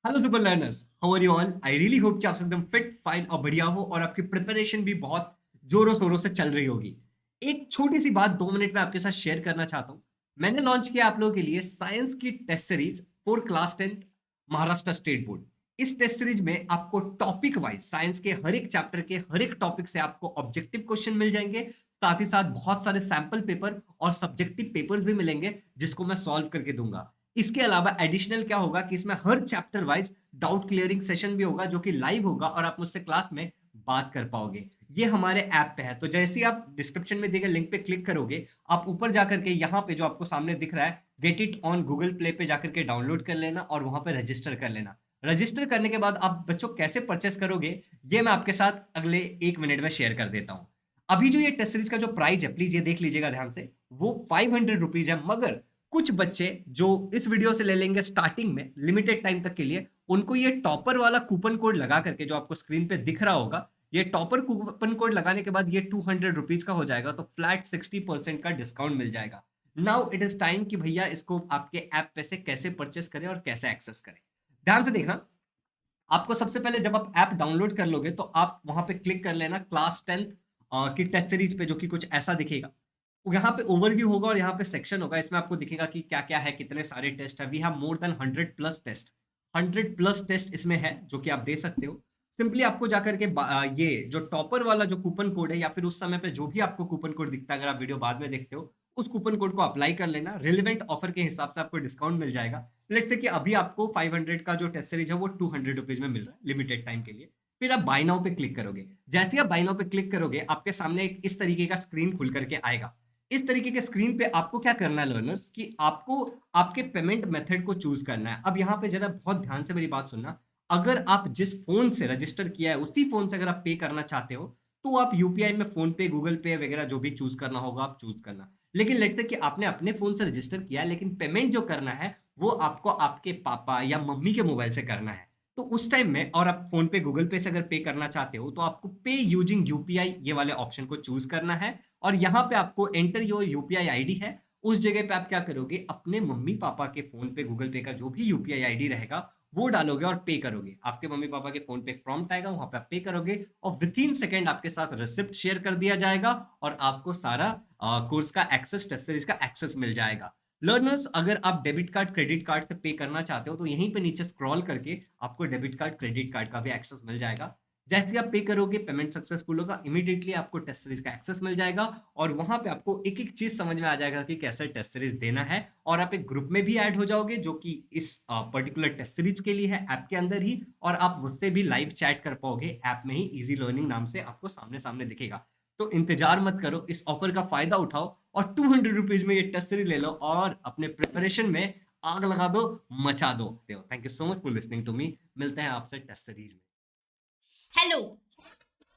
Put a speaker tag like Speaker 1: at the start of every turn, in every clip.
Speaker 1: Hello super learners, how are you all? I really hope कि आप सब एकदम फिट फाइन और बढ़िया हो और आपकी प्रिपरेशन भी बहुत जोरों शोरों से चल रही होगी। एक छोटी सी बात 2 मिनट में आपके साथ शेयर करना चाहता हूँ। मैंने लॉन्च किया आप लोगों के लिए साइंस की test series for class 10 Maharashtra state board. इस टेस्ट सीरीज में आपको टॉपिक वाइज साइंस के हर एक चैप्टर के हर एक टॉपिक से आपको ऑब्जेक्टिव क्वेश्चन मिल जाएंगे। साथ ही साथ बहुत सारे सैंपल पेपर और सब्जेक्टिव पेपर्स भी मिलेंगे जिसको मैं सॉल्व करके दूंगा। इसके अलावा एडिशनल क्या होगा कि इसमें हर chapter wise doubt clearing session भी होगा जो कि लाइव होगा और आप मुझसे क्लास में बात कर पाओगे। ये हमारे ऐप पे है, तो जैसे ही आप डिस्क्रिप्शन में दिए गए लिंक पे क्लिक करोगे, आप ऊपर जाकर के यहाँ पे जो आपको सामने दिख रहा है get it on Google play पे जाकर के डाउनलोड कर लेना और वहां पे रजिस्टर कर लेना। रजिस्टर करने के बाद आप बच्चों कैसे परचेस करोगे ये मैं आपके साथ अगले 1 मिनट में शेयर कर देता हूँ। अभी जो ये टेस्ट सीरीज का जो प्राइस है प्लीज ये देख लीजिएगा ध्यान से, वो 500 रुपीज है। मगर कुछ बच्चे जो इस वीडियो से ले लेंगे स्टार्टिंग में लिमिटेड टाइम तक के लिए, उनको ये टॉपर वाला कूपन कोड लगा करके जो आपको स्क्रीन पे दिख रहा होगा, ये टॉपर कूपन कोड लगाने के बाद ये 200 रुपीज का हो जाएगा, तो फ्लैट 60% का डिस्काउंट मिल जाएगा। नाउ इट इज टाइम कि भैया इसको आपके ऐप पे से कैसे परचेस करें और कैसे एक्सेस करें। ध्यान से देखना, आपको सबसे पहले जब आप ऐप डाउनलोड कर लोगे तो आप वहां पे क्लिक कर लेना क्लास 10 की टेस्ट सीरीज पे, जो कि कुछ ऐसा दिखेगा। यहाँ पे ओवरव्यू होगा और यहाँ पे सेक्शन होगा, इसमें आपको दिखेगा कि क्या क्या है, कितने सारे टेस्ट है। We have more than 100 plus test, 100 plus test इसमें है जो कि आप दे सकते हो। सिंपली आपको जाकर के ये जो टॉपर वाला जो कूपन कोड है या फिर उस समय पे जो भी आपको कूपन कोड दिखता है, अगर आप वीडियो बाद में देखते हो, उस कूपन कोड को अप्लाई कर लेना। रिलेवेंट ऑफर के हिसाब से आपको डिस्काउंट मिल जाएगा। लेट्स से कि अभी आपको 500 का जो टेस्ट सीरीज है वो 200 रुपीज में मिल रहा है लिमिटेड टाइम के लिए। फिर आप बाय नाउ पे क्लिक करोगे। जैसे ही आप बाय नाउ पे क्लिक करोगे आपके सामने एक इस तरीके का स्क्रीन खुल करके आएगा। इस तरीके के स्क्रीन पे आपको क्या करना है लर्नर्स, कि आपको आपके पेमेंट मेथड को चूज करना है। अब यहाँ पे जरा बहुत ध्यान से मेरी बात सुनना। अगर आप जिस फोन से रजिस्टर किया है उसी फोन से अगर आप पे करना चाहते हो तो आप यूपीआई में फोन पे गूगल पे वगैरह जो भी चूज करना होगा आप चूज करना। लेकिन लेट्स से कि आपने अपने फोन से रजिस्टर किया है लेकिन पेमेंट जो करना है वो आपको आपके पापा या मम्मी के मोबाइल से करना है, तो उस टाइम में और आप फोन पे गूगल पे से अगर पे करना चाहते हो तो आपको पे यूजिंग यूपीआई ये वाले ऑप्शन को चूज करना है। और यहाँ पे आपको एंटर योर यूपीआई आईडी है, उस जगह पे आप क्या करोगे, अपने मम्मी पापा के फोन पे गूगल पे का जो भी यूपीआई आईडी रहेगा वो डालोगे और पे करोगे। आपके मम्मी पापा के फोन पे एक प्रॉम्प्ट आएगा, वहां पे आप पे करोगे और विद इन सेकेंड आपके साथ रिसिप्ट शेयर कर दिया जाएगा और आपको सारा कोर्स का एक्सेस, टेस्ट सीरीज का एक्सेस मिल जाएगा। लर्नर्स, अगर आप डेबिट कार्ड क्रेडिट कार्ड से पे करना चाहते हो तो यहीं पे नीचे स्क्रॉल करके आपको डेबिट कार्ड क्रेडिट कार्ड का भी एक्सेस मिल जाएगा। जैसे ही आप पे करोगे पेमेंट सक्सेसफुल होगा, इमीडिएटली आपको टेस्ट सीरीज का एक्सेस मिल जाएगा और वहां पे आपको एक एक चीज समझ में आ जाएगा कि कैसे टेस्ट सीरीज देना है। और आप एक ग्रुप में भी ऐड हो जाओगे जो कि इस पर्टिकुलर टेस्ट सीरीज के लिए है ऐप के अंदर ही, और आप मुझसे भी लाइव चैट कर पाओगे ऐप में ही। इजी लर्निंग नाम से आपको सामने सामने दिखेगा। तो इंतजार मत करो, इस ऑफर का फायदा उठाओ और 200 रुपीज में ये टेस्ट सीरीज ले लो और अपने प्रिपरेशन में आग लगा दो, मचा दो। Thank you so much for listening to me. मिलते हैं आपसे टेस्ट सीरीज में।
Speaker 2: Hello,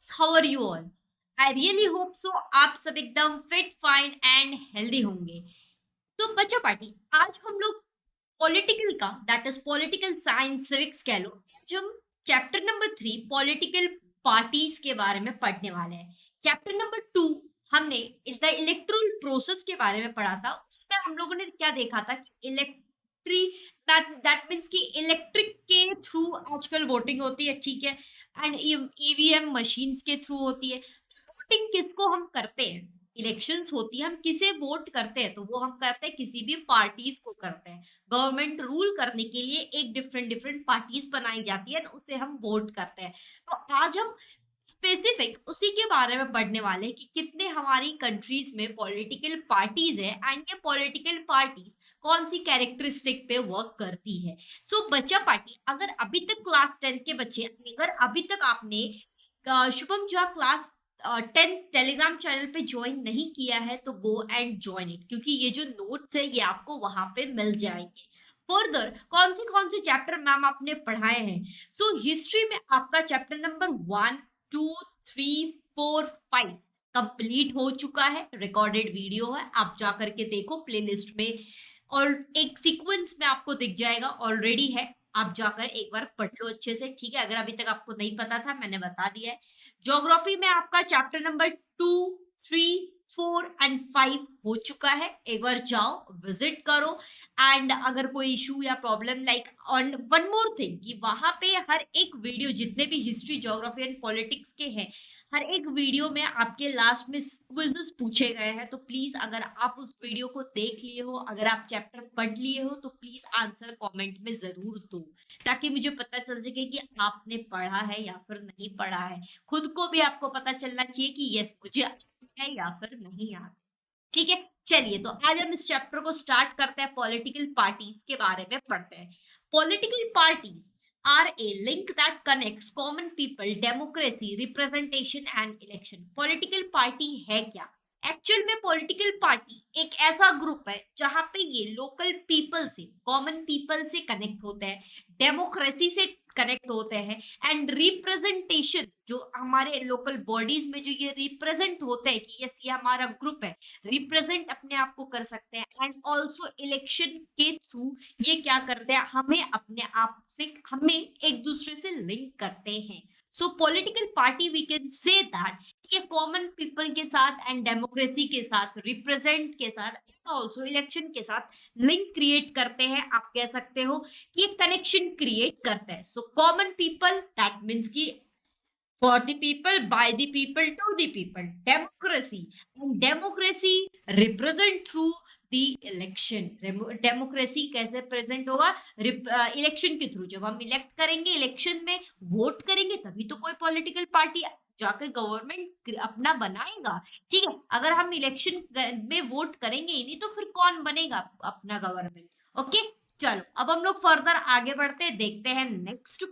Speaker 2: how are you all? I really hope so आप सब एकदम फिट फाइन एंड हेल्दी होंगे। तो बच्चों पार्टी, आज हम लोग पॉलिटिकल का, that is political science civics कह लो, जो हम चैप्टर नंबर 3 पॉलिटिकल पार्टीज के बारे में पढ़ने वाले हैं। चैप्टर नंबर 2 हमने द इलेक्ट्रल प्रोसेस के बारे में पढ़ा था। उसमें हम लोगों ने क्या देखा था कि इलेक्ट्री दैट मीन्स कि इलेक्ट्रिक के थ्रू आजकल वोटिंग होती है, ठीक है, एंड ईवीएम मशीन्स के थ्रू होती है। वोटिंग किसको हम करते हैं? इलेक्शंस होती है, हम किसे वोट करते हैं? तो वो हम करते हैं किसी भी पार्टीज को करते हैं। गवर्नमेंट रूल करने के लिए एक डिफरेंट डिफरेंट पार्टीज बनाई जाती है, उसे हम वोट करते हैं। तो आज हम स्पेसिफिक उसी के बारे में पढ़ने वाले हैं कि कितने हमारी कंट्रीज में पॉलिटिकल पार्टीज है एंड ये पॉलिटिकल पार्टीज कौन सी कैरेक्टरिस्टिक पे वर्क करती है। सो बच्चा पार्टी, अगर अभी तक क्लास 10 के बच्चे, अगर अभी तक आपने शुभम जो क्लास 10 टेलीग्राम चैनल पे ज्वाइन नहीं किया है तो गो एंड ज्वाइन इट, क्योंकि ये जो नोट्स है ये आपको वहां पे मिल जाएंगे। फर्दर कौन से चैप्टर मैम आपने पढ़ाए हैं? सो हिस्ट्री में आपका चैप्टर नंबर 1, 2, 3, 4, 5 कंप्लीट हो चुका है। रिकॉर्डेड वीडियो है, आप जा करके देखो प्लेलिस्ट में और एक सीक्वेंस में आपको दिख जाएगा, ऑलरेडी है। आप जाकर एक बार पढ़ लो अच्छे से, ठीक है? अगर अभी तक आपको नहीं पता था, मैंने बता दिया है। ज्योग्राफी में आपका चैप्टर नंबर 2, 3, 4 एंड 5 हो चुका है, एक बार जाओ विजिट करो। एंड अगर कोई इशू या problem like on one more thing कि वहां पे हर एक वीडियो जितने भी हिस्ट्री ज्योग्राफी एंड पॉलिटिक्स के हैं, हर एक वीडियो में आपके लास्ट में क्विज़ेस पूछे गए हैं। तो प्लीज अगर आप उस वीडियो को देख लिए हो, अगर आप चैप्टर पढ़ लिए हो, तो प्लीज आंसर कमेंट में जरूर दो, ताकि मुझे पता चल सके कि आपने पढ़ा है या फिर नहीं पढ़ा है। खुद को भी आपको पता चलना चाहिए कि यस मुझे आता है या फिर नहीं आता। ठीक है, चलिए तो आज हम इस चैप्टर को स्टार्ट करते हैं, पॉलिटिकल पार्टीज के बारे में पढ़ते हैं। Political parties are a link that connects common people, democracy, representation and election. Political party है क्या? एक्चुअल में पॉलिटिकल पार्टी एक ऐसा ग्रुप है जहां पे ये लोकल पीपल से, कॉमन पीपल से कनेक्ट होते हैं, डेमोक्रेसी से कनेक्ट होते हैं एंड रिप्रेजेंटेशन, जो हमारे लोकल बॉडीज में जो ये रिप्रेजेंट होते हैं कि यस ये हमारा ग्रुप है, रिप्रेजेंट अपने आप को कर सकते हैं। एंड ऑल्सो इलेक्शन के थ्रू ये क्या करते हैं, हमें अपने आप से, हमें एक दूसरे से लिंक करते हैं। So political party we can say that ये कॉमन पीपल के साथ एंड डेमोक्रेसी के साथ, रिप्रेजेंट के साथ, ऑल्सो इलेक्शन के साथ लिंक क्रिएट करते हैं। आप कह सकते हो कि एक कनेक्शन क्रिएट करता है। So common people that means कि for the people, by the people, to the people, democracy, and democracy represent through the election। Democracy कैसे प्रेजेंट होगा, इलेक्शन के थ्रू। जब हम इलेक्ट करेंगे, इलेक्शन में वोट करेंगे, तभी तो कोई पॉलिटिकल पार्टी जाकर गवर्नमेंट अपना बनाएगा। ठीक है, अगर हम इलेक्शन में वोट करेंगे ही नहीं तो फिर कौन बनेगा अपना गवर्नमेंट। ओके, चलो अब हम लोग फर्दर आगे बढ़ते हैं, देखते हैं नेक्स्ट।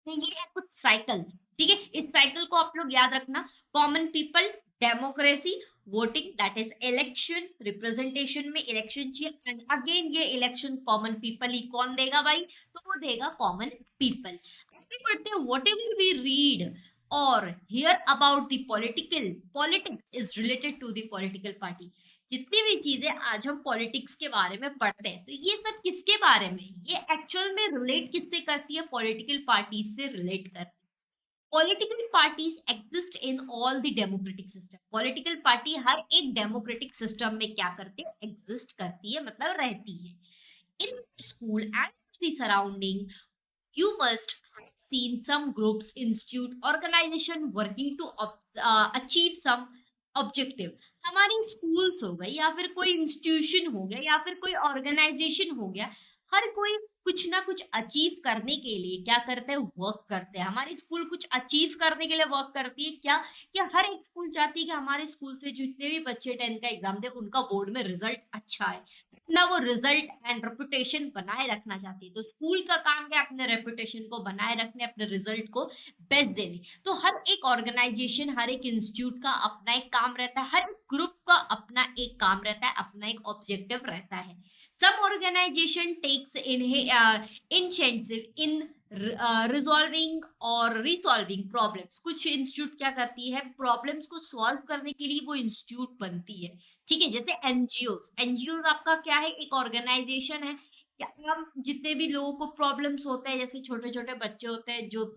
Speaker 2: ये है कुछ साइकिल। ठीक है, इस साइकिल को आप लोग याद रखना, common people, democracy, voting that is election, representation में इलेक्शन चाहिए, एंड अगेन ये इलेक्शन कॉमन पीपल ही कौन देगा भाई, तो वो देगा कॉमन पीपल। आगे बढ़ते हैं, वॉट एवर वी रीड और hear about the political, politics is related to the political party. जितनी भी चीजें आज हम पॉलिटिक्स के बारे में पढ़ते हैं, तो ये सब किसके बारे में, ये एक्चुअल में रिलेट किससे करती है, पॉलिटिकल पार्टीज से रिलेट करती है। Political parties exist in all the democratic system. Political party हर एक डेमोक्रेटिक सिस्टम में क्या करती है, एग्जिस्ट करती है, मतलब रहती है। In school and the surrounding you must have seen some groups, institute, organization working to achieve some objective। हमारी स्कूल्स हो गए या फिर कोई इंस्टीट्यूशन हो गया या फिर कोई ऑर्गेनाइजेशन हो गया, हर कोई कुछ ना कुछ अचीव करने के लिए क्या करते हैं, वर्क करते हैं। हमारी स्कूल कुछ अचीव करने के लिए वर्क करती है क्या, कि हर एक स्कूल चाहती है कि हमारे स्कूल से जितने भी बच्चे 10th का एग्जाम दे उनका बोर्ड में रिजल्ट अच्छा है, अपना वो रिजल्ट एंड रेपुटेशन बनाए रखना चाहती है। तो स्कूल का काम क्या, अपने रेपुटेशन को बनाए रखने, अपने रिजल्ट को बेस्ट देने। तो हर एक ऑर्गेनाइजेशन, हर एक इंस्टीट्यूट का अपना एक काम रहता है, हर ग्रुप का अपना एक काम रहता है, अपना एक ऑब्जेक्टिव रहता है। Some organisation takes initiative in resolving और रिसॉल्विंग प्रॉब्लम्स। कुछ इंस्टीट्यूट क्या करती है, प्रॉब्लम्स को सॉल्व करने के लिए वो इंस्टीट्यूट बनती है। ठीक है, जैसे एनजीओज, एनजीओ आपका क्या है, एक ऑर्गेनाइजेशन है। हम जितने भी लोगों को प्रॉब्लम्स होते हैं, जैसे छोटे छोटे बच्चे होते हैं जो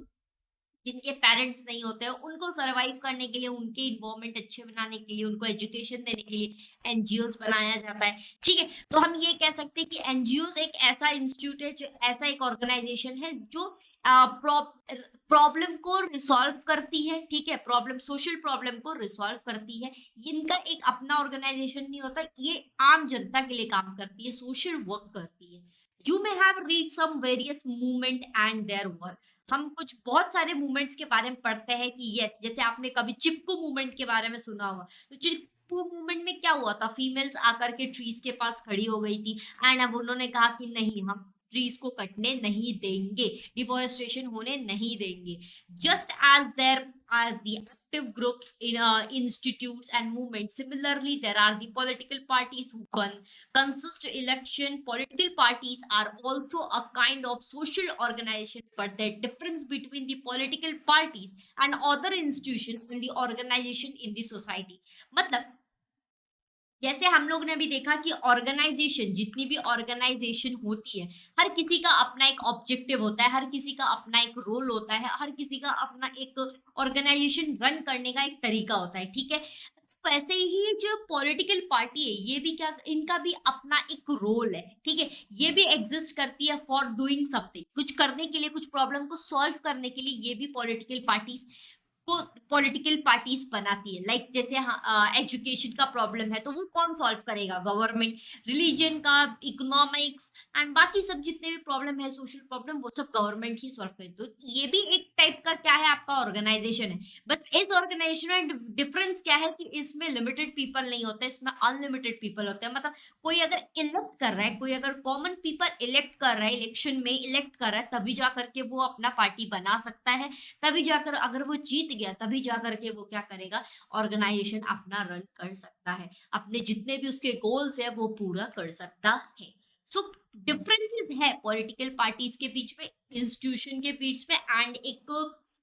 Speaker 2: जिनके पेरेंट्स नहीं होते हैं, उनको सरवाइव करने के लिए, उनके इन्वायरमेंट अच्छे बनाने के लिए, उनको एजुकेशन देने के लिए एनजीओज बनाया जाता है। ठीक है, तो हम ये कह सकते हैं कि एनजीओज एक ऐसा इंस्टीट्यूट है, जो ऐसा एक ऑर्गेनाइजेशन है जो प्रॉब्लम को रिसॉल्व करती है। ठीक है, प्रॉब्लम, सोशल प्रॉब्लम को रिसॉल्व करती है। इनका एक अपना ऑर्गेनाइजेशन नहीं होता, ये आम जनता के लिए काम करती है, सोशल वर्क करती है। You may have read some various movement and their work. हम कुछ बहुत सारे मूवमेंट्स के बारे में पढ़ते हैं कि यस, जैसे आपने कभी चिपकू मूवमेंट के बारे में सुना होगा। तो चिपकू मूवमेंट में क्या हुआ था, फीमेल्स आकर के ट्रीज के पास खड़ी हो गई थी एंड अब उन्होंने कहा कि नहीं, हम ट्रीज को कटने नहीं देंगे, डिफॉरेस्टेशन होने नहीं देंगे। Just as there are the active groups in institutes and movements, similarly there are the political parties who consist election. Political parties are also a kind of social organization, but the difference between the political parties and other institutions and the organization in the society, मतलब जैसे हम लोग ने अभी देखा कि organisation, जितनी भी ऑर्गेनाइजेशन होती है, हर किसी का अपना एक ऑब्जेक्टिव होता है, हर किसी का अपना एक रोल होता है, हर किसी का अपना एक ऑर्गेनाइजेशन रन करने का एक तरीका होता है। ठीक है, वैसे ही जो पॉलिटिकल पार्टी है ये भी क्या, इनका भी अपना एक रोल है, ठीक है। ये भी एग्जिस्ट करती है फॉर डूइंग समथिंग, कुछ करने के लिए, कुछ प्रॉब्लम को सॉल्व करने के लिए ये भी पॉलिटिकल पार्टीज बनाती है। लाइक जैसे एजुकेशन का प्रॉब्लम है तो वो कौन सॉल्व करेगा? गवर्नमेंट। रिलीजन का, इकोनॉमिक्स एंड बाकी सब जितने भी प्रॉब्लम है, सोशल प्रॉब्लम, वो सब गवर्नमेंट ही सॉल्व करे। तो ये भी एक टाइप का क्या है, आपका ऑर्गेनाइजेशन है। बस इस ऑर्गेनाइजेशन में डिफरेंस क्या है कि इसमें लिमिटेड पीपल नहीं होते, इसमें अनलिमिटेड पीपल होते हैं। मतलब कोई अगर इलेक्ट कर रहा है, कोई अगर कॉमन पीपल इलेक्ट कर रहा है, इलेक्शन में इलेक्ट कर रहा है, तभी जा करके वो अपना पार्टी बना सकता है। तभी जाकर अगर वो जीत गया, तभी जाकर के वो क्या करेगा, ऑर्गेनाइजेशन अपना रन कर सकता है, अपने जितने भी उसके गोल्स है वो पूरा कर सकता है। सो डिफरेंसेस है पॉलिटिकल पार्टीज के बीच में, इंस्टीट्यूशन के बीच में, एंड एक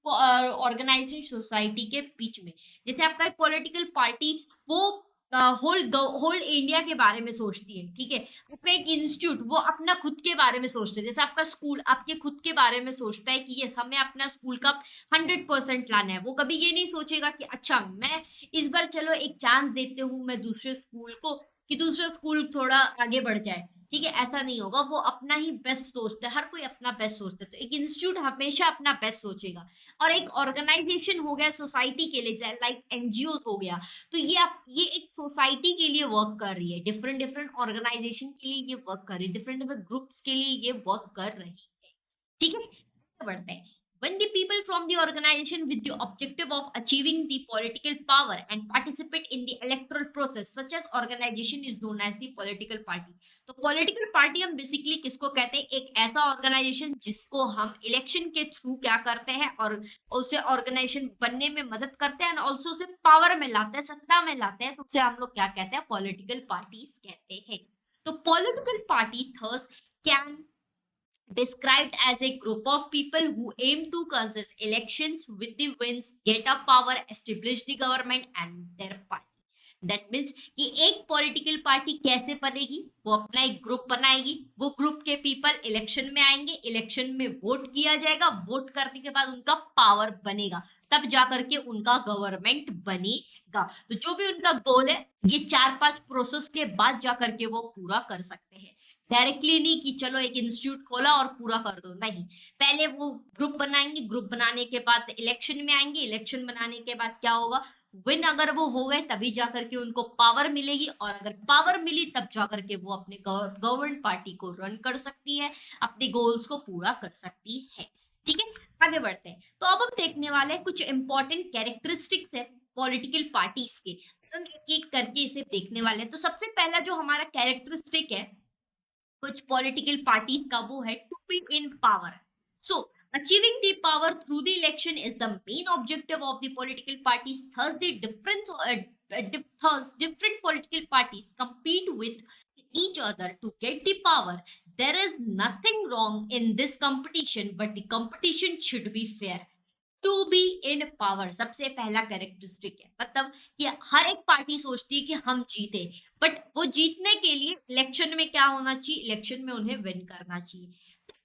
Speaker 2: ऑर्गेनाइजेशन सोसाइटी के बीच में। जैसे आपका एक पॉलिटिकल पार्टी वो होल इंडिया के बारे में सोचती है, ठीक है। आपका एक इंस्टीट्यूट वो अपना खुद के बारे में सोचता है। जैसे आपका स्कूल आपके खुद के बारे में सोचता है कि यस, हमें अपना स्कूल का 100% लाना है। वो कभी ये नहीं सोचेगा कि अच्छा मैं इस बार चलो एक चांस देते हूँ मैं दूसरे स्कूल को, कि दूसरा स्कूल थोड़ा आगे बढ़ जाए, ठीक है। ऐसा नहीं होगा, वो अपना ही बेस्ट सोचता है, हर कोई अपना बेस्ट सोचता है। तो एक इंस्टीट्यूट हमेशा अपना बेस्ट सोचेगा। और एक ऑर्गेनाइजेशन हो गया सोसाइटी के लिए, लाइक एनजीओ हो गया, तो ये एक सोसाइटी के लिए वर्क कर रही है, डिफरेंट डिफरेंट ऑर्गेनाइजेशन के लिए ये वर्क कर रही है, डिफरेंट डिफरेंट ग्रुप्स के लिए ये वर्क कर रही है, ठीक है। आगे बढ़ते हैं। When the people from the organization with the objective of achieving the political power and participate in the electoral process, such as organization is known as the political party. तो पॉलिटिकल पार्टी हम basically किसको कहते हैं? एक ऐसा organisation जिसको हम election के थ्रू क्या करते हैं और उसे ऑर्गेनाइजेशन बनने में मदद करते हैं, एंड ऑल्सो उसे पावर में लाते हैं, सत्ता में लाते हैं। तो उसे हम लोग क्या कहते हैं? पॉलिटिकल पार्टीज कहते हैं। तो political party thus can described as a group of people who aim to contest elections with the wins, get a power, establish the government and their party. That means कि एक political party कैसे बनेगी? वो अपना एक group बनाएगी, वो group के पीपल इलेक्शन में आएंगे, इलेक्शन में वोट किया जाएगा, वोट करने के बाद उनका पावर बनेगा, तब जाकर के उनका गवर्नमेंट बनेगा। तो जो भी उनका गोल है, ये 4-5 प्रोसेस के बाद जाकर के वो पूरा कर सकते हैं। डायरेक्टली नहीं कि चलो एक इंस्टीट्यूट खोला और पूरा कर दो, नहीं। पहले वो ग्रुप बनाएंगे, ग्रुप बनाने के बाद इलेक्शन में आएंगे, इलेक्शन बनाने के बाद क्या होगा, विन अगर वो हो गए तभी जाकर के उनको पावर मिलेगी, और अगर पावर मिली तब जाकर के वो अपने गवर्नमेंट पार्टी को रन कर सकती है, अपने गोल्स को पूरा कर सकती है, ठीक है। आगे बढ़ते हैं। तो अब हम देखने वाले हैं कुछ इंपॉर्टेंट कैरेक्टरिस्टिक्स है पॉलिटिकल पार्टीज के, हम एक एक करके इसे देखने वाले हैं। तो सबसे पहला जो हमारा कैरेक्टरिस्टिक है कुछ पॉलिटिकल पार्टीज का, वो है to be in power. So achieving the power through the election is the main objective of the political parties. Thus the different political parties compete with each other to get the power. There is nothing wrong in this competition, but the competition should be fair. To be in power सबसे पहला characteristic है। मतलब कि हर एक party सोचती है कि हम जीते, बट वो जीतने के लिए इलेक्शन में क्या होना चाहिए? इलेक्शन में उन्हें विन करना चाहिए।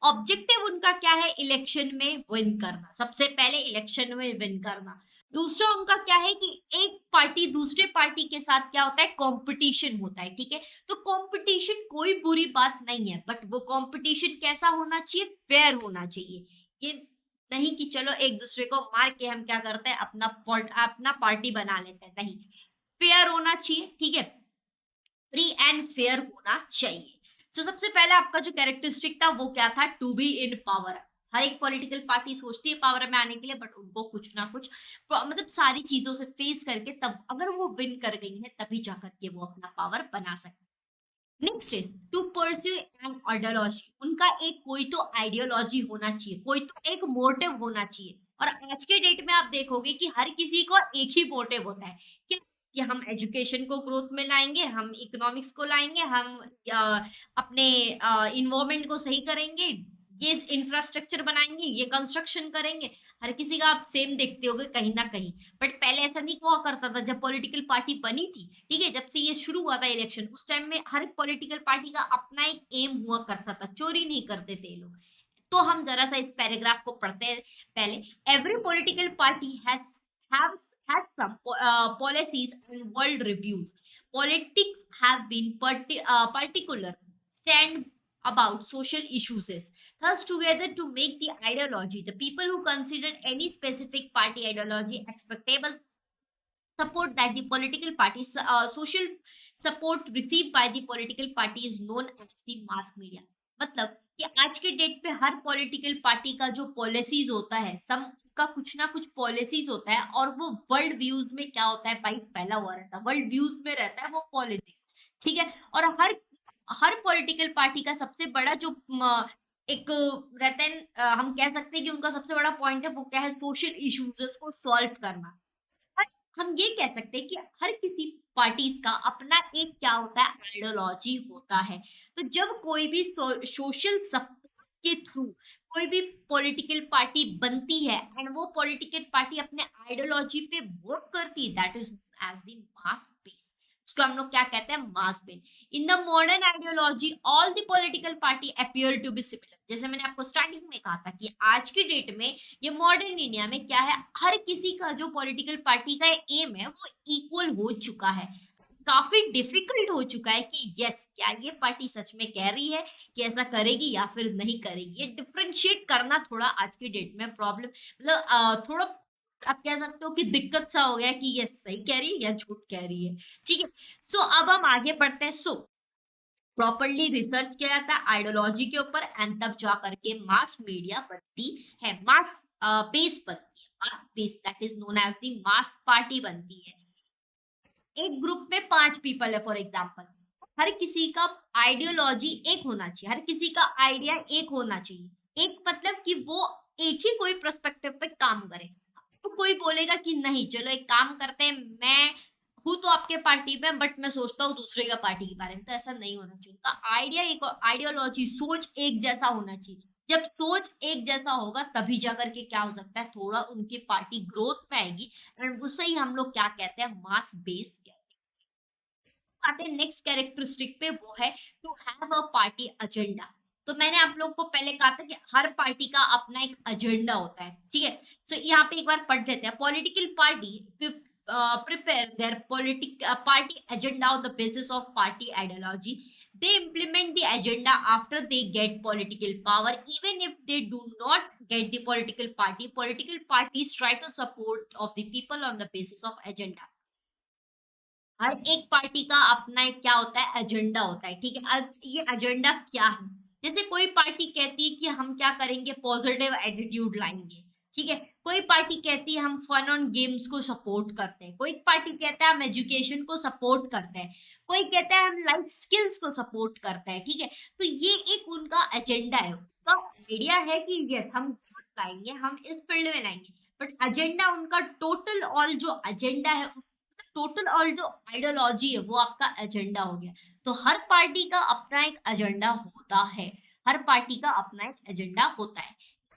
Speaker 2: ऑब्जेक्टिव उनका क्या है? इलेक्शन में विन करना, सबसे पहले इलेक्शन में विन करना। दूसरा उनका क्या है कि एक पार्टी दूसरे पार्टी के साथ क्या होता है? कंपटीशन होता है, ठीक है। तो कंपटीशन कोई बुरी बात नहीं है, बट वो कंपटीशन कैसा होना चाहिए? फेयर होना चाहिए। ये नहीं कि चलो एक दूसरे को मार के हम क्या करते हैं, अपना पार्टी बना लेते हैं, नहीं। फेयर होना चाहिए, ठीक है, फ्री एंड फेयर होना चाहिए। सो सबसे पहले आपका जो कैरेक्टरिस्टिक था वो क्या था? To be in power. हर एक पॉलिटिकल पार्टी सोचती है पावर में आने के लिए, बट उनको कुछ ना कुछ मतलब सारी चीजों से फेस करके, तब अगर वो विन कर गई है तभी जाकर के वो अपना पावर बना सकती है। Next is to pursue an ideology. उनका एक कोई तो आइडियोलॉजी होना चाहिए, कोई तो एक मोटिव होना चाहिए। और आज के डेट में आप देखोगे कि हर किसी को एक ही मोटिव होता है कि हम एजुकेशन को ग्रोथ में लाएंगे, हम इकोनॉमिक्स को लाएंगे, हम अपने इन्वायरमेंट को सही करेंगे, ये इंफ्रास्ट्रक्चर बनाएंगे, ये कंस्ट्रक्शन करेंगे। हर किसी का आप सेम देखते होगे कहीं ना कहीं। बट पहले ऐसा नहीं हुआ करता था, जब पॉलिटिकल पार्टी बनी थी, ठीक है, जब से ये शुरू हुआ था इलेक्शन, उस टाइम में हर पॉलिटिकल पार्टी का अपना एक एम हुआ करता था, चोरी नहीं करते थे लोग। तो हम जरा सा इस पैराग्राफ को पढ़ते हैं पहले। Every political party has some policies and world reviews. Politics have been particular stand about social issues, thus together to make the ideology. The people who consider any specific party ideology acceptable support that the political parties social support received by the political party is known as the mass media. मतलब कि आज के date पे हर political party का जो policies होता है, सम का कुछ ना कुछ पॉलिसीज होता है, और वो वर्ल्ड व्यूज में क्या होता है भाई, फैला हुआ रहता है, वर्ल्ड व्यूज में रहता है वो पॉलिसीज। ठीक है। और हर हर पॉलिटिकल पार्टी का सबसे बड़ा जो एक रहता है, हम कह सकते हैं कि उनका सबसे बड़ा पॉइंट है वो क्या है, सोशल इश्यूज को सॉल्व करना। और हम ये कह सकते हैं कि हर किसी पार्टीज का अपना एक क्या होता है, आइडियोलॉजी होता है। तो जब कोई भी सोशल सपोर्ट के थ्रू कोई भी पॉलिटिकल पार्टी बनती है एंड वो पॉलिटिकल पार्टी अपने आइडियोलॉजी पे वर्क करती है, that is as the mass base. उसको हम लोग क्या कहते हैं, mass base. In the modern ideology all the political party appear to be similar. जैसे मैंने आपको स्टार्टिंग में कहा था कि आज की डेट में ये मॉडर्न इंडिया में क्या है, हर किसी का जो पॉलिटिकल पार्टी का एम है वो इक्वल हो चुका है। काफी डिफिकल्ट हो चुका है कि यस क्या ये पार्टी सच में कह रही है कि ऐसा करेगी या फिर नहीं करेगी। ये डिफरेंशिएट करना थोड़ा आज की डेट में प्रॉब्लम, मतलब थोड़ा आप कह सकते हो कि दिक्कत सा हो गया कि यस सही कह रही है या झूठ कह रही है। ठीक है। सो अब हम आगे बढ़ते हैं। सो प्रॉपरली रिसर्च किया जाता है आइडियोलॉजी के ऊपर एंड तब जा करके मास मीडिया बनती है, मास बेस बनती है, mass base that is known as the mass party बनती है। एक ग्रुप में 5 पीपल है फॉर एग्जाम्पल, हर किसी का आइडियोलॉजी एक होना चाहिए, हर किसी का आइडिया एक होना चाहिए। एक मतलब कि वो एक ही कोई पर्सपेक्टिव पे काम करे। तो कोई बोलेगा कि नहीं चलो एक काम करते हैं, मैं हूँ तो आपके पार्टी में बट मैं सोचता हूँ दूसरे का पार्टी के बारे में, तो ऐसा नहीं होना चाहिए। उनका आइडिया एक, आइडियोलॉजी सोच एक जैसा होना चाहिए। जब सोच एक जैसा होगा तभी जाकर के क्या हो सकता है, थोड़ा उनकी पार्टी ग्रोथ में आएगी एंड उसे ही हम लोग क्या कहते हैं, मास बेस कहते हैं। आते हैं नेक्स्ट कैरेक्टरिस्टिक पे, वो है to have a party agenda. तो मैंने आप लोग को पहले कहा था कि हर पार्टी का अपना एक एजेंडा होता है। ठीक है। सो यहाँ पे एक बार पढ़ लेते हैं। Political party prepare their party agenda on the basis of party ideology. They implement the agenda after they get political power. Even if they do not get the political party, political parties try to support of the people on the basis of agenda. हर एक party का अपना एक क्या होता है, agenda होता है। ठीक है। अब ये एजेंडा क्या है, जैसे कोई पार्टी कहती है कि हम क्या करेंगे, पॉजिटिव एटीट्यूड लाएंगे। ठीक है। कोई पार्टी कहती है हम फन ऑन गेम्स को सपोर्ट करते हैं, कोई पार्टी कहता है हम एजुकेशन को सपोर्ट करते हैं, कोई कहता है हम लाइफ स्किल्स को सपोर्ट करते हैं। ठीक है। तो ये एक उनका एजेंडा है, उनका आइडिया है कि यस हम वोट लाएंगे, हम इस फील्ड में लाएंगे, बट एजेंडा उनका टोटल ऑल जो एजेंडा है, टोटल और जो आइडियोलॉजी है वो आपका एजेंडा हो गया। तो हर पार्टी का अपना एक एजेंडा होता है, हर पार्टी का अपना एक एजेंडा होता है।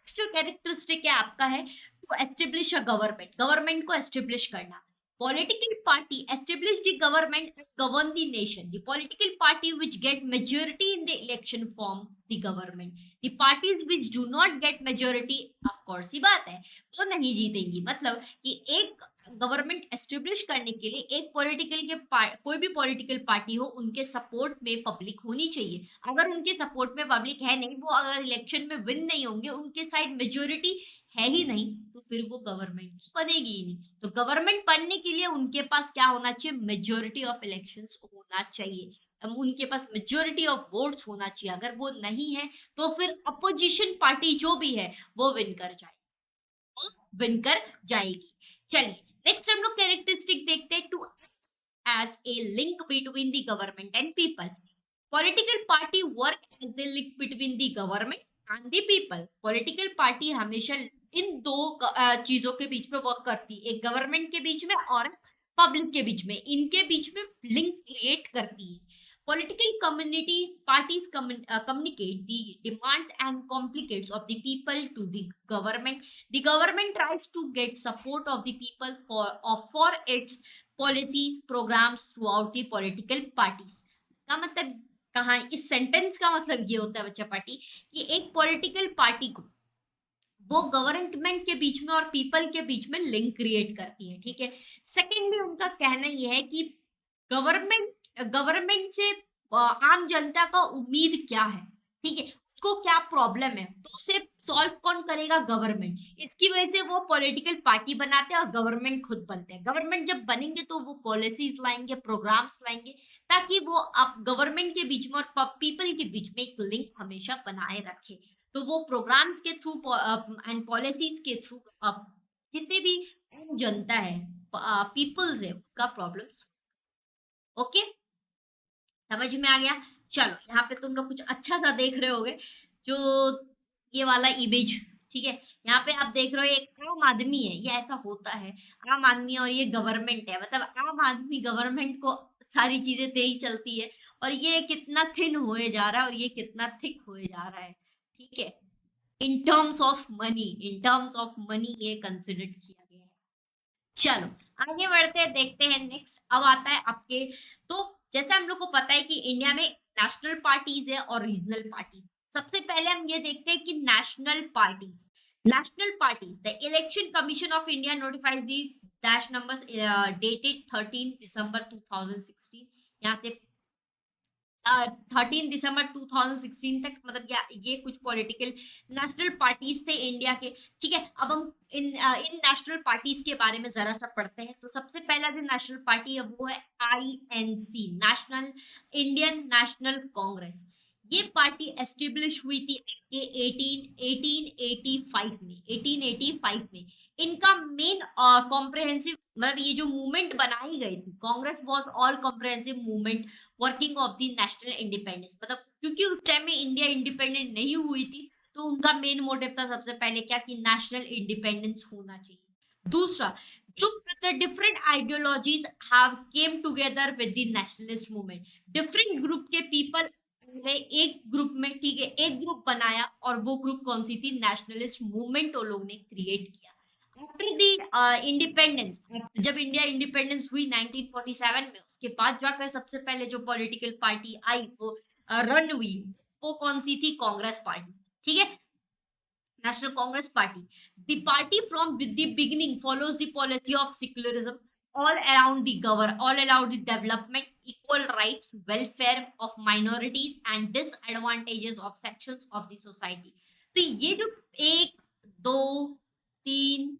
Speaker 2: जो कैरेक्टरिस्टिक है आपका है to establish a government, government को एस्टेब्लिश करना। Political party establish the government and govern the nation. The political party which get majority in the election forms the government. The parties which do not get majority, of course ही बात है, वो नहीं जीतेंगी। मतलब कि एक government establish करने के लिए एक पॉलिटिकल के कोई भी पॉलिटिकल पार्टी हो उनके सपोर्ट में पब्लिक होनी चाहिए। अगर उनके सपोर्ट में पब्लिक है नहीं, वो अगर इलेक्शन में विन नहीं होंगे, उनके साइड मेजोरिटी है ही नहीं, तो फिर वो गवर्नमेंट बनेगी ही नहीं। तो गवर्नमेंट बनने के लिए उनके पास क्या होना चाहिए, मेजोरिटी ऑफ इलेक्शंस होना चाहिए, उनके पास मेजोरिटी ऑफ वोट्स होना चाहिए। अगर वो नहीं है तो फिर अपोजिशन पार्टी जो भी है वो विन कर जाएगी, वो विन कर जाएगी। चलिए नेक्स्ट हम लोग कैरेक्टरिस्टिक देखते हैं। To as a link between the government and people. Political party work as the link between the government and the people. Political party हमेशा इन दो चीजों के बीच में वर्क करती है, एक गवर्नमेंट के बीच में और पब्लिक के बीच में, इनके बीच में लिंक क्रिएट करती है। Political communities parties communicate the demands and complicates of the people to the government. The government tries to get support of the people for its policies programs throughout the political parties. इसका मतलब कहाँ, इस sentence का मतलब ये होता है बच्चा पार्टी कि एक पॉलिटिकल पार्टी को वो गवर्नमेंट के बीच में और पीपल के बीच में लिंक क्रिएट करती है, ठीक है। सेकेंडली उनका कहना ये है कि गवर्नमेंट गवर्नमेंट से आम जनता का उम्मीद क्या है, ठीक है, उसको क्या प्रॉब्लम है, तो उसे सॉल्व कौन करेगा, गवर्नमेंट। इसकी वजह से वो पॉलिटिकल पार्टी बनाते हैं और गवर्नमेंट खुद बनते हैं। गवर्नमेंट जब बनेंगे तो वो पॉलिसीज लाएंगे, प्रोग्राम्स लाएंगे, ताकि वो आप गवर्नमेंट के बीच में और पीपल के बीच में एक लिंक हमेशा बनाए रखे। तो वो प्रोग्राम्स के थ्रू एंड पॉलिसीज के थ्रू जितने भी आम जनता है, पीपल्स है, उनका प्रॉब्लम्स, ओके, समझ में आ गया। चलो यहाँ पे तुम लोग कुछ अच्छा सा देख रहे होगे, जो ये वाला इमेज, ठीक है। यहाँ पे आप देख रहे हो एक आम आदमी है, ये ऐसा होता है, आम आदमी और ये गवर्नमेंट है, मतलब आम आदमी गवर्नमेंट को सारी चीजें दे ही चलती है, और ये कितना थिन हुए जा रहा है और ये कितना थिक हुए जा रहा है, ठीक है। इन टर्म्स ऑफ मनी ये कंसिडर किया गया है। चलो आगे बढ़ते हैं, देखते हैं नेक्स्ट। अब आता है आपके, तो जैसे हम लोग को पता है कि इंडिया में नेशनल पार्टीज है और रीजनल पार्टीज। सबसे पहले हम ये देखते हैं कि national parties, the election commission of India notifies the dash numbers dated 13 दिसंबर 2016। यहाँ से 13 दिसंबर 2016 तक, मतलब ये कुछ पॉलिटिकल नेशनल पार्टीज थे इंडिया के, ठीक है। अब हम इन नेशनल पार्टीज के बारे में जरा सा पढ़ते हैं। तो सबसे पहला जो नेशनल पार्टी है वो है INC, national Indian national Congress. ये पार्टी एस्टेब्लिश हुई थी आपके 1885 में। इनका मेन कॉम्प्रहेंसिव, मतलब ये जो मूवमेंट बनाई गई थी, Congress was all comprehensive movement working of the national independence, मतलब क्योंकि उस टाइम में इंडिया इंडिपेंडेंट नहीं हुई थी, तो उनका मेन मोटिव था सबसे पहले क्या, कि नेशनल इंडिपेंडेंस होना चाहिए। दूसरा, group with the different ideologies have came together with the nationalist movement. Different group के पीपल ने एक ग्रुप में, ठीक है, एक ग्रुप बनाया, और वो ग्रुप कौन सी थी, नेशनलिस्ट मूवमेंट वो लोग ने क्रिएट किया। आफ्टर द इंडिपेंडेंस, जब इंडिया इंडिपेंडेंस हुई 1947 में, उसके बाद जाकर सबसे पहले जो पॉलिटिकल पार्टी आई वो रन हुई, वो कौन सी थी, कांग्रेस पार्टी, ठीक है, national Congress party. The party from the beginning follows the policy of secularism, all around the development, equal rights, welfare of minorities and disadvantages of sections of the society। तो ये जो एक, दो, तीन,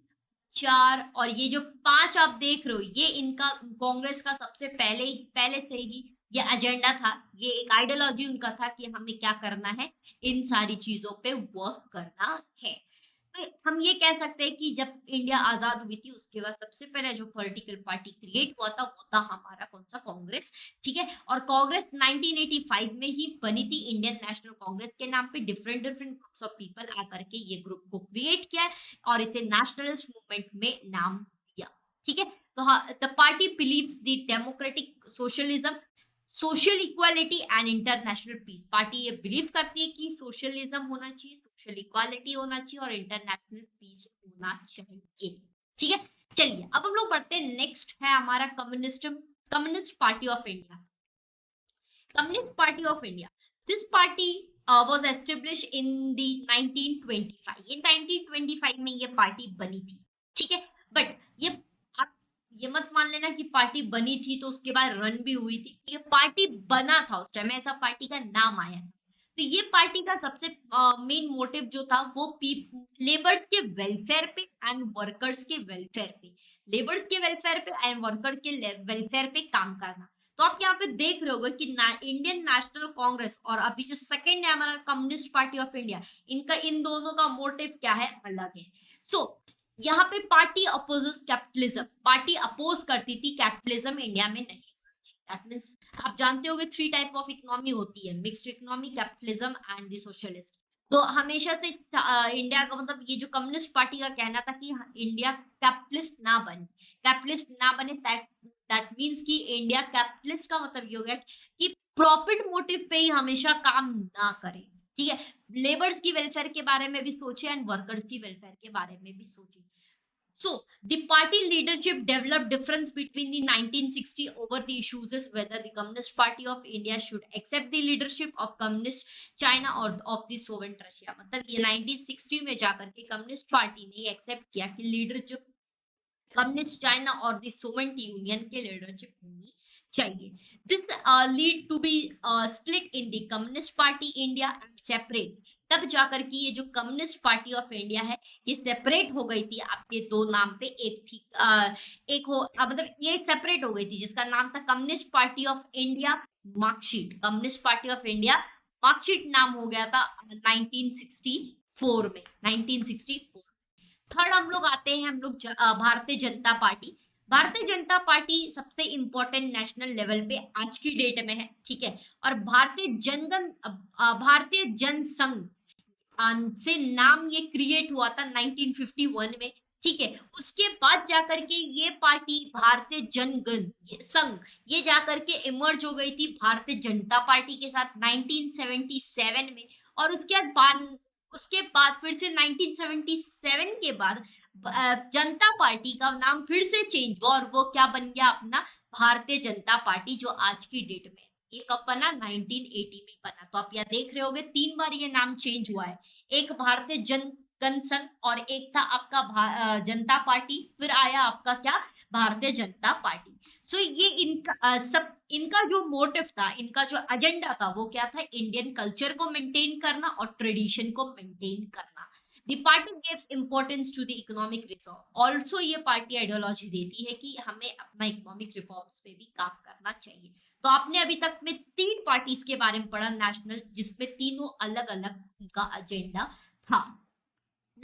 Speaker 2: चार और ये जो पांच आप देख रहे हो, ये इनका कांग्रेस का सबसे पहले से ही ये एजेंडा था, ये एक आइडियोलॉजी उनका था कि हमें क्या करना है, इन सारी चीजों पे वर्क करना है। तो हम ये कह सकते हैं कि जब इंडिया आजाद हुई थी, उसके बाद सबसे पहले जो पॉलिटिकल पार्टी क्रिएट हुआ था वो था हमारा कौन सा, कांग्रेस, ठीक है। और कांग्रेस 1985 में ही बनी थी, इंडियन नेशनल कांग्रेस के नाम पे। डिफरेंट ग्रुप्स ऑफ पीपल आकर के ये ग्रुप को क्रिएट किया और इसे नेशनलिस्ट मूवमेंट में नाम दिया, ठीक है। तो the party believes the democratic socialism, social equality and international peace. Party ये बिलीव करती है कि सोशलिज्म होना चाहिए, सोशल इक्वालिटी होना चाहिए और इंटरनेशनल पीस होना चाहिए, ठीक है। चलिए अब हम लोग बढ़ते हैं, नेक्स्ट है हमारा communist party of India. Communist party of India, this party was established in the 1925। ये 1925 में ये पार्टी बनी थी, ठीक है। बट ये आप ये मत मान लेना कि पार्टी बनी थी तो उसके बाद रन भी हुई थी। ये पार्टी बना था, उस टाइम ऐसा पार्टी का नाम आया था। तो ये पार्टी का सबसे मेन मोटिव जो था वो लेबर्स के वेलफेयर पे एंड वर्कर्स के वेलफेयर पे, लेबर्स के वेलफेयर पे एंड वर्कर के वेलफेयर पे काम करना। तो आप यहाँ पे देख रहे होगे कि इंडियन नेशनल कांग्रेस और अभी जो सेकंड है हमारा कम्युनिस्ट पार्टी ऑफ इंडिया, इनका इन दोनों का मोटिव क्या है, अलग है। सो यहाँ पे party opposes capitalism, party oppose करती थी कैपिटलिज्म इंडिया में नहीं। दैट मींस आप जानते होंगे 3 टाइप ऑफ इकोनॉमी होती है, mixed economy, capitalism and the socialist. तो हमेशा से इंडिया का, मतलब ये जो कम्युनिस्ट पार्टी का कहना था कि इंडिया कैपिटलिस्ट ना बने, दैट मीन्स कि इंडिया कैपिटलिस्ट का मतलब ये हो गया कि प्रॉफिट मोटिव पे ही हमेशा काम ना करे, ठीक है। लेबर्स की वेलफेयर के बारे में भी सोचे एंड वर्कर्स की वेलफेयर के बारे में भी सोचे। So the party leadership developed difference between the 1960 over the issues is whether the Communist Party of India should accept the leadership of Communist China or of the Soviet Russia. मतलब ये 1960 में जाकर के कम्युनिस्ट पार्टी ने accept किया कि leadership communist China और the Soviet Union के लीडरशिप होनी चाहिए. This lead to be split in the communist party India and separate. तब जाकर के ये जो कम्युनिस्ट पार्टी ऑफ इंडिया है ये सेपरेट हो गई थी आपके दो नाम पे. एक थी एक हो मतलब ये सेपरेट हो गई थी जिसका नाम था communist party of India marksheet. Communist party of India marksheet नाम हो गया था 1964 में. 1964 थर्ड हम लोग आते हैं हम लोग भारतीय जनता पार्टी. भारतीय जनता पार्टी सबसे इंपॉर्टेंट नेशनल लेवल पे आज की डेट में है. ठीक है. और भारतीय जनसंघ से नाम ये क्रिएट हुआ था 1951 में. ठीक है. उसके बाद जाकर के ये पार्टी भारतीय जनगण संघ ये जाकर के इमर्ज हो गई थी भारतीय जनता पार्टी के साथ 1977 में. और उसके बाद फिर से 1977 के बाद जनता पार्टी का नाम फिर से चेंज हुआ और वो क्या बन गया अपना भारतीय जनता पार्टी जो आज की डेट में. ये कब बना 1980 में बना. तो आप यहाँ देख रहे होगे 3 बार ये नाम चेंज हुआ है. एक भारतीय जन संघ और एक था आपका जनता पार्टी. फिर आया आपका क्या भारतीय जनता पार्टी. सो ये इनका जो मोटिव था इनका जो एजेंडा था वो क्या था इंडियन कल्चर को मेंटेन करना और ट्रेडिशन को मेंटेन करना. The party gives importance to the economic reform. Also ये पार्टी आइडियोलॉजी देती है कि हमें अपना इकोनॉमिक रिफॉर्म्स पे भी काम करना चाहिए. तो आपने अभी तक में 3 पार्टीज के बारे में पढ़ा नेशनल जिसमें तीनों अलग अलग उनका एजेंडा था.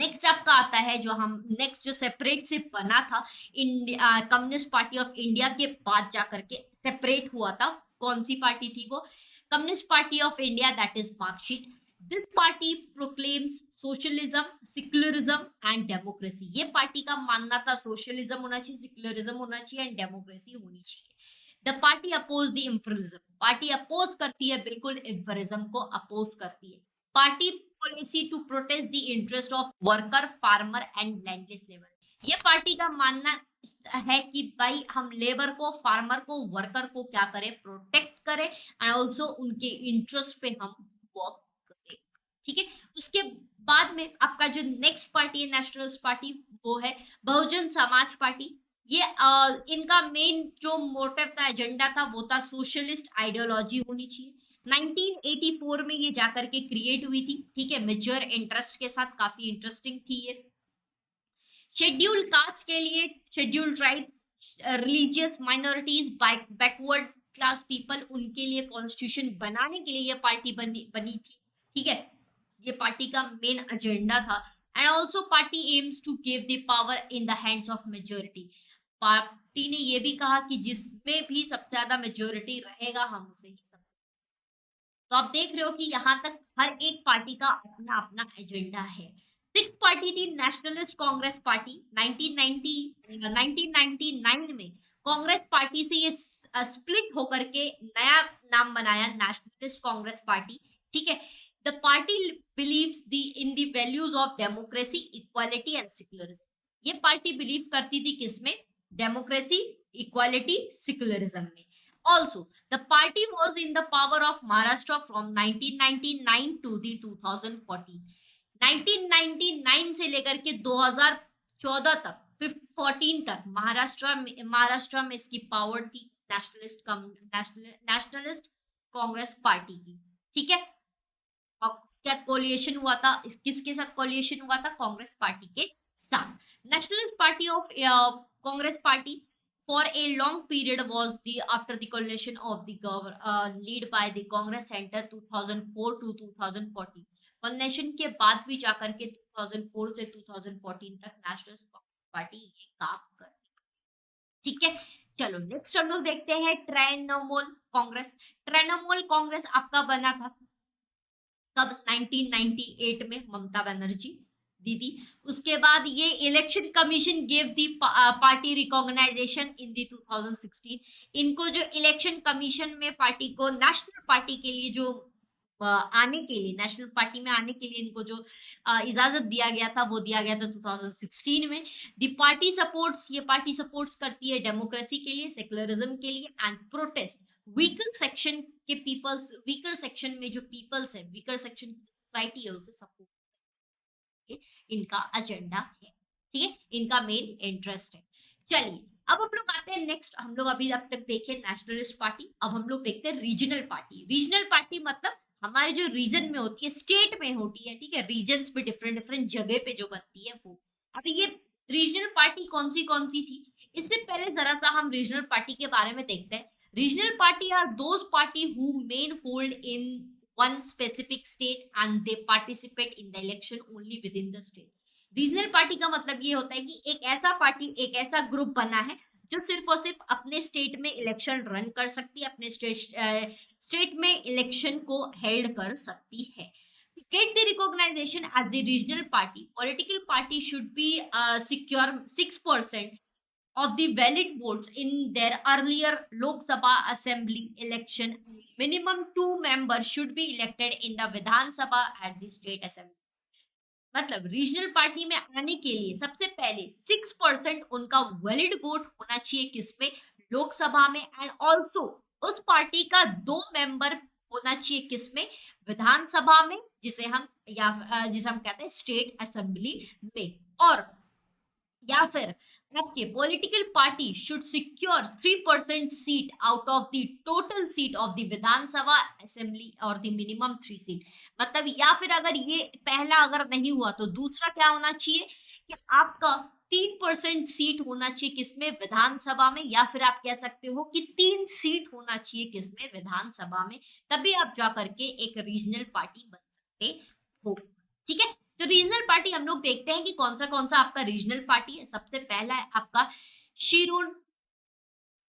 Speaker 2: नेक्स्ट आपका आता है जो हम नेक्स्ट जो सेपरेट से बना था कम्युनिस्ट पार्टी ऑफ इंडिया के बाद जाकर के सेपरेट हुआ था. कौन सी पार्टी थी वो communist party of India that is marksheet. This party proclaims socialism secularism and democracy. ये पार्टी का मानना था सोशलिज्म होना चाहिए सेक्युलरिज्म होना चाहिए एंड डेमोक्रेसी होनी चाहिए. The party oppose the imperialism. Party oppose करती है बिल्कुल इंफरिज्म को अपोज करती है. Party policy to protect the interest of worker farmer and landless labour. ये पार्टी का मानना है कि भाई हम लेबर को फार्मर को वर्कर को क्या करें प्रोटेक्ट करें एंड ऑल्सो उनके इंटरेस्ट पे हम वर्क करें. ठीक है. उसके बाद में आपका जो नेक्स्ट पार्टी है नेशनलिस्ट पार्टी वो है बहुजन समाज पार्टी. ये इनका मेन जो मोटिव था एजेंडा था वो था सोशलिस्ट आइडियोलॉजी होनी चाहिए. 1984 में ये जाकर के क्रिएट हुई थी. ठीक है. मेजर इंटरेस्ट के साथ काफी इंटरेस्टिंग थी ये. शेड्यूल्ड कास्ट के लिए scheduled tribes religious minorities backward class people उनके लिए कॉन्स्टिट्यूशन बनाने के लिए ये पार्टी बनी थी. ठीक है. ये पार्टी का मेन एजेंडा था. And also party aims to give the power in the hands of majority. Party ने ये भी कहा कि जिसमें भी सबसे ज्यादा मेजोरिटी रहेगा हम उसे ही. तो आप देख रहे हो कि यहाँ तक हर एक पार्टी का अपना अपना एजेंडा है. 6th पार्टी थी नेशनलिस्ट कांग्रेस पार्टी. 1999 में कांग्रेस पार्टी से ये स्प्लिट होकर के नया नाम बनाया नेशनलिस्ट कांग्रेस पार्टी. ठीक है. The party believes in the values of democracy equality and secularism. ये पार्टी बिलीव करती थी किसमें डेमोक्रेसी इक्वालिटी सेक्युलरिज्म में. Also, the party was in the power of Maharashtra from 1999 to the 2014. 1999 से लेकर के 2014 तक 14 तक महाराष्ट्र में इसकी पावर थी नेशनलिस्ट कांग्रेस पार्टी की. ठीक है. इसका कोलिएशन हुआ था किसके साथ कोलिएशन हुआ था कांग्रेस पार्टी के साथ. Nationalist party of Congress party for a long period was after the coalition of the lead by the Congress Center 2004 to 2014. Collision के बाद भी जाकर के 2004 से 2014 तक नेशनलिस्ट पार्टी ये काम कर. ठीक है. चलो नेक्स्ट हम लोग देखते हैं तृणमूल कांग्रेस. तृणमूल कांग्रेस आपका बना था कब 1998 में ममता बनर्जी दीदी. उसके बाद ये election commission give the party recognisation in the 2016. इनको जो इलेक्शन कमीशन में पार्टी को नेशनल पार्टी के लिए जो आने के लिए, नेशनल पार्टी में आने के लिए इनको जो इजाजत दिया गया था वो दिया गया था 2016 में। ये पार्टी सपोर्ट्स करती है डेमोक्रेसी के लिए, सेकुलरिज्म के लिए एंड प्रोटेस्ट वीकर सेक्शन में जो पीपल्स है, वीकर सेक्शन सोसाइटी है उसे सपोर्ट इनका एजेंडा है, ठीक है, इनका मेन इंटरेस्ट है। चलिए अब हम लोग आते हैं नेक्स्ट, हम लोग अभी अब तक देखे नेशनलिस्ट पार्टी, अब हम लोग देखते हैं रीजनल पार्टी। रीजनल पार्टी मतलब हमारे जो रीजन में होती है, स्टेट में होती है, ठीक है, रीजन्स में डिफरेंट डिफरेंट जगह पे जो बनती है वो। अभी ये रीजनल पार्टी कौन सी थी, इससे पहले जरा सा हम रीजनल पार्टी के बारे में देखते हैं। Regional party are those party who main hold in one specific state and they participate in the election only within the state। Regional party का मतलब ये होता है कि एक ऐसा ग्रुप बना है जो सिर्फ और सिर्फ अपने स्टेट में इलेक्शन रन कर सकती है, अपने स्टेट में इलेक्शन को हेल्ड कर सकती है। To get the recognition as the regional party, political party should be secure 6% of the valid votes in their earlier Lok Sabha assembly election। Minimum 2 members should be elected in the Vidhan Sabha at the state assembly। मतलब regional party में आने के लिए सबसे पहले 6% उनका valid vote होना चाहिए किसमें, लोकसभा में, एंड ऑल्सो उस पार्टी का 2 मेंबर होना चाहिए किसमें, विधानसभा में, जिसे हम कहते हैं स्टेट असेंबली में। और या फिर आपके political party should secure 3% seat out of the total seat of the Vidhan Sabha assembly और द मिनिमम 3 सीट। मतलब या फिर अगर ये पहला अगर नहीं हुआ तो दूसरा क्या होना चाहिए कि आपका 3% सीट होना चाहिए किसमें, विधानसभा में, या फिर आप कह सकते हो कि 3 सीट होना चाहिए किसमें, विधानसभा में, तभी आप जा करके एक रीजनल पार्टी बन सकते हो, ठीक है। तो रीजनल पार्टी हम लोग देखते हैं कि कौन सा आपका रीजनल पार्टी है। सबसे पहला है आपका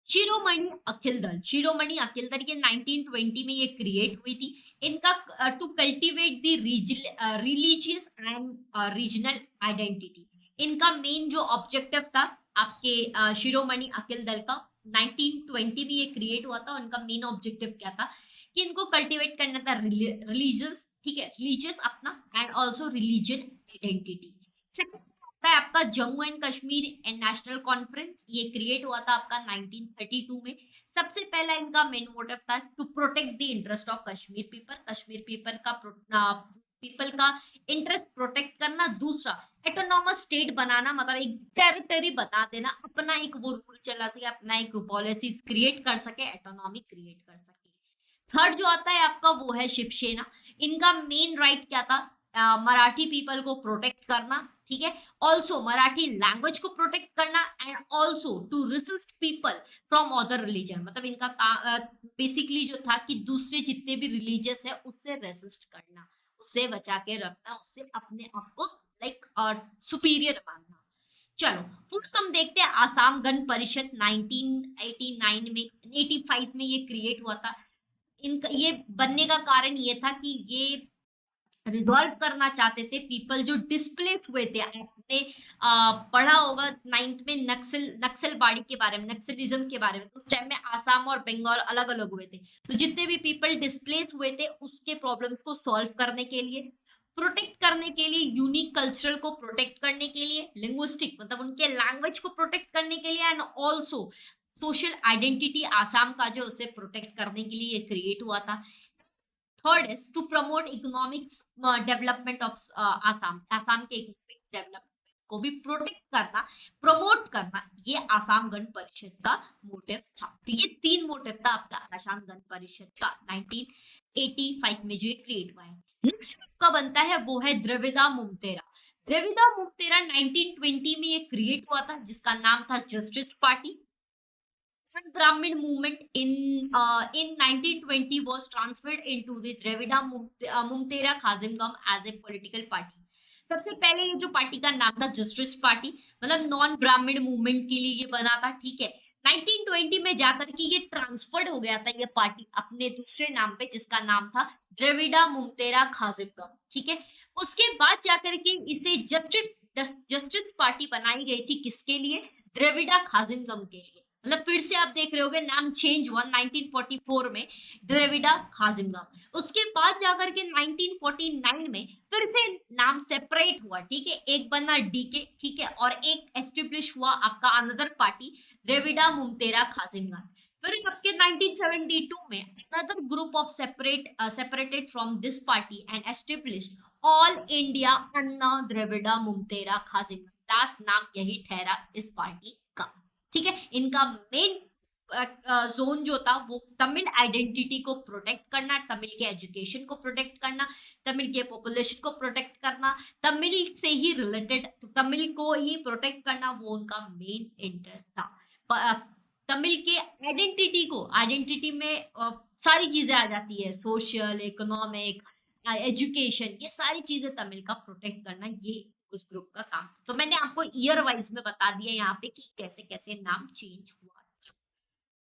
Speaker 2: शिरोमणि अखिल दल। शिरोमणि अखिल दल ये 1920 में ये क्रिएट हुई थी। इनका to cultivate the religious and regional identity. इनका मेन जो ऑब्जेक्टिव था आपके शिरोमणि अखिल दल का 1920 में ये क्रिएट हुआ था। उनका मेन ऑब्जेक्टिव क्या था कि इनको कल्टीवेट करना था रिलीजियस, ठीक है, रिलीजियस अपना and also religion identity. Second होता है आपका Jammu and Kashmir and national conference. ये क्रिएट हुआ था आपका 1932 में। सबसे पहला इनका मेन मोटिव था to protect the interest of Kashmir people का इंटरेस्ट प्रोटेक्ट करना। दूसरा एटोनॉमस स्टेट बनाना, मतलब एक टेरिटरी बता देना, अपना एक वो रूल चला सके, अपना एक पॉलिसी क्रिएट कर सके, एटोनॉमी क्रिएट कर सके। थर्ड जो आता है आपका वो है शिवसेना। इनका मेन राइट क्या था, मराठी पीपल को प्रोटेक्ट करना, ठीक है, ऑल्सो मराठी लैंग्वेज को प्रोटेक्ट करना and also to resist people from other religion. मतलब इनका बेसिकली जो था कि दूसरे जितने भी रिलीजियस है उससे रेसिस्ट करना, उससे बचा के रखना, उससे अपने आप को लाइक सुपीरियर मानना। चलो फोर्थ हम देखते हैं आसाम गण परिषद। 1989 में 85 में ये क्रिएट हुआ था। इनका ये बनने का कारण ये था कि ये रिजॉल्व करना चाहते थे पीपल जो डिस्प्लेस हुए थे। आपने पढ़ा होगा 9th में नक्सलबाड़ी के बारे में, नक्सलिज्म के बारे में। उस टाइम में आसाम और बंगाल अलग अलग हुए थे, तो जितने भी पीपल डिस्प्लेस हुए थे उसके प्रॉब्लम्स को सॉल्व करने के लिए, प्रोटेक्ट करने के लिए, यूनिक कल्चरल को प्रोटेक्ट करने के लिए, लिंग्विस्टिक मतलब उनके लैंग्वेज को प्रोटेक्ट करने के लिए and also social identity Assam का जो उसे प्रोटेक्ट करने के लिए ये क्रिएट हुआ था। Third is to promote economics development of Assam के इकोनॉमिक्स डेवलपमेंट को भी प्रोटेक्ट करना, प्रमोट करना, ये आसाम गण परिषद का मोटिव था। तो ये 3 मोटिव था आपका आसाम गण परिषद का 1985 में जो ये क्रिएट हुआ है। नेक्स्ट का बनता है वो है द्रविड़ा मुक्तेरा। द्रविड़ा मुक्तेरा 1920 में ये क्रिएट हुआ था, जिसका नाम था justice party. Brahmin movement in 1920 was transferred into the Dravida Mumtera Kazimgam as a political party। सबसे पहले ये जो पार्टी का नाम था जस्टिस पार्टी, मतलब नॉन ब्राह्मण मूवमेंट के लिए ये बना था, ठीक है। 1920 में जाकर के ये ट्रांसफर्ड हो गया था ये पार्टी अपने दूसरे नाम पे, जिसका नाम था द्रविड़ा मुमतेरा खाजिमगम, ठीक है। उसके बाद जाकर के इसे जस्टिस पार्टी बनाई गई थी, किसके लिए, द्रविड़ा खाजिमगम के लिए। मतलब फिर से आप देख रहे होगे नाम चेंज हुआ 1944 में द्रविड़ा खाजिमगम। उसके बाद जाकर के 1949 में फिर से नाम सेपरेट हुआ, ठीक है, एक बना डीके, ठीक है, और एक एस्टेब्लिश हुआ आपका अनदर पार्टी द्रविड़ा मुमतेरा खाजिमगम। फिर आपके 1972 में another group of separated from this party and established all India Anna Dravida Munnetra Kazhagam. Last नाम यही ठहरा इस पार्टी का, ठीक है। इनका मेन जोन जो था वो तमिल आइडेंटिटी को प्रोटेक्ट करना, तमिल के एजुकेशन को प्रोटेक्ट करना, तमिल के पॉपुलेशन को प्रोटेक्ट करना, तमिल से ही रिलेटेड तमिल को ही प्रोटेक्ट करना, वो उनका मेन इंटरेस्ट था। तमिल के आइडेंटिटी में सारी चीजें आ जाती है, सोशल, इकोनॉमिक, एजुकेशन, ये सारी चीजें तमिल का प्रोटेक्ट करना, ये उस ग्रुप का काम था। तो मैंने आपको ईयर वाइज में बता दिया यहाँ पे कि कैसे कैसे नाम चेंज हुआ।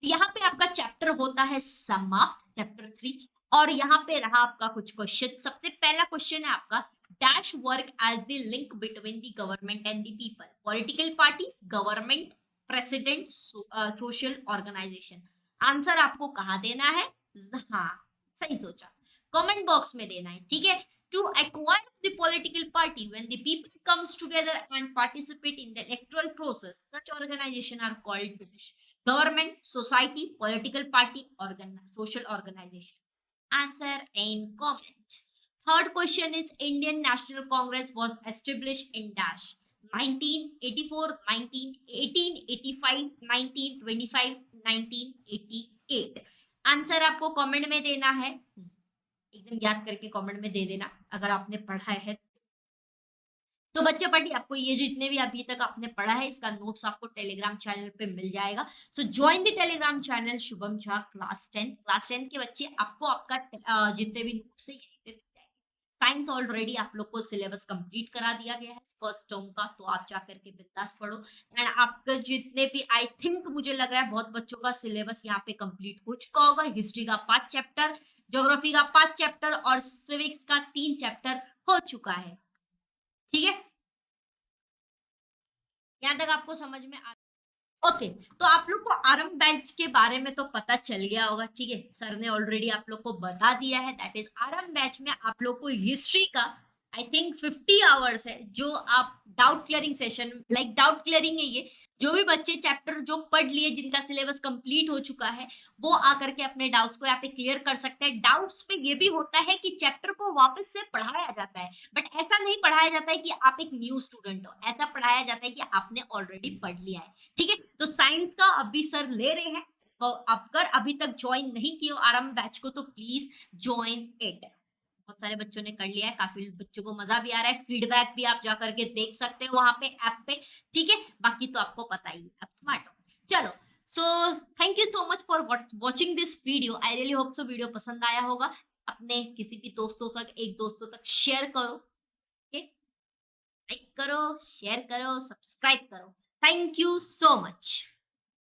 Speaker 2: यहाँ पे आपका चैप्टर होता है समाप्त, चैप्टर 3। और यहाँ पे रहा आपका कुछ क्वेश्चन। सबसे पहला क्वेश्चन है आपका, dash work as the link between the government and the people, political parties, government, president, social organisation. Answer आपको कहाँ देना है? हाँ, सही सोचा, कमेंट बॉक्स में देना है, ठीक है। To acquire the political party, when the people comes together and participate in the electoral process, such organization are called government, society, political party, social organization. Answer in comment. Third question is, Indian National Congress was established in dash 1984, 1885, 1925, 1988. Answer आपको comment में देना है, एकदम याद करके comment में दे देना अगर आपने पढ़ा है। तो बच्चे पार्टी, आपको ये जितने भी अभी तक आपने पढ़ा है इसका नोट्स आपको टेलीग्राम चैनल पे मिल जाएगा। सो join the Telegram channel Shubham Jha class 10 के बच्चे, आपको आपका जितने भी नोट्स है यहीं पे मिल जाएंगे। साइंस ऑलरेडी आप लोग को सिलेबस कंप्लीट करा दिया गया है फर्स्ट टर्म का, तो आप जाकर के बिंदास पढ़ो। एंड आपका जितने भी, आई थिंक मुझे लग रहा है बहुत बच्चों का सिलेबस यहाँ पे कंप्लीट हो चुका होगा। हिस्ट्री का 5 चैप्टर, ज्योग्राफी का 5 चैप्टर और सिविक्स का 3 चैप्टर हो चुका है, ठीक है। यहाँ तक आपको समझ में आ ओके। तो आप लोग को आरंभ बैच के बारे में तो पता चल गया होगा, ठीक है, सर ने ऑलरेडी आप लोग को बता दिया है। दैट इज आरंभ बैच में आप लोग को हिस्ट्री का आई थिंक 50 आवर्स है, जो आप doubt clearing session, like doubt clearing है ये, जो भी बच्चे चैप्टर जो पढ़ लिए जिनका सिलेबस कंप्लीट हो चुका है वो आकर के अपने डाउट्स को यहाँ पे क्लियर कर सकते हैं। डाउट्स पे ये भी होता है कि चैप्टर को वापस से पढ़ाया जाता है, बट ऐसा नहीं पढ़ाया जाता है कि आप एक न्यू स्टूडेंट हो, ऐसा पढ़ाया जाता है कि आपने ऑलरेडी पढ़ लिया है, ठीक है। तो साइंस का अभी सर ले रहे हैं, तो अगर अभी तक ज्वाइन नहीं किया आरंभ बैच को तो प्लीज ज्वाइन इट। बहुत सारे बच्चों ने कर लिया है, काफी बच्चों को मजा भी आ रहा है, फीडबैक भी आप जाकर के देख सकते हो वहां पे ऐप पे, ठीक है। बाकी तो आपको पता ही है, आप स्मार्ट हो। चलो, so thank you so much for watching this video. I really hope so video पसंद आया होगा। अपने किसी भी दोस्तों तक, एक दोस्तों तक शेयर करो, ओके, लाइक करो, शेयर करो, सब्सक्राइब करो। Thank you so much.